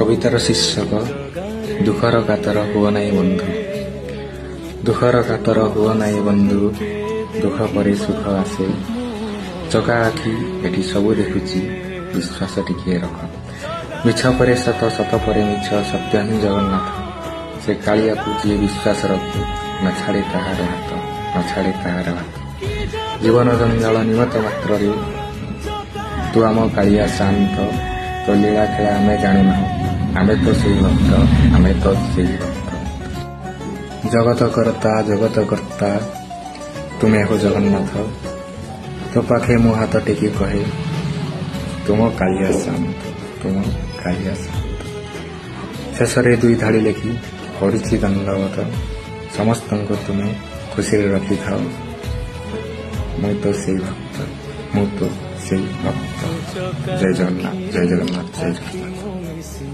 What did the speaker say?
कवितार शीर्षक दुखर कातर हुओ नाई बंधु। दुखर कातर हुओ नाई बंधु, दुख परे सुख आसे। चका आखि एठी सबु देखुची, विश्वास टिके रख। मिछ परे सत, सत परे मिछ, सत्य ही जगन्नाथ। से कालिया को जी विश्वास रखे, न छाड़े ताहार हाथ, न छाड़े ताहार हाथ। जीवन जंजाल निमत मात्र रे तू आम कालिया शांत। तो लीला खेला आमे जाणुना, आमे तो सेई भक्त, आमे तो सेई भक्त। जगत कर्ता तुम्हें हो जगन्नाथ। तो पाखे मु हाथ टेकी कहे, तुम कालिया शांत, तुम कालिया शांत। शेषरे 2 धाड़ी लेखि पढ़ी दंडवत। समस्त को तुम्हें खुशी रखी थाओ। मु तो सेई भक्त, मु तो सेई भक्त। जय जगन्नाथ, जय जगन्नाथ, जय जगन्नाथ।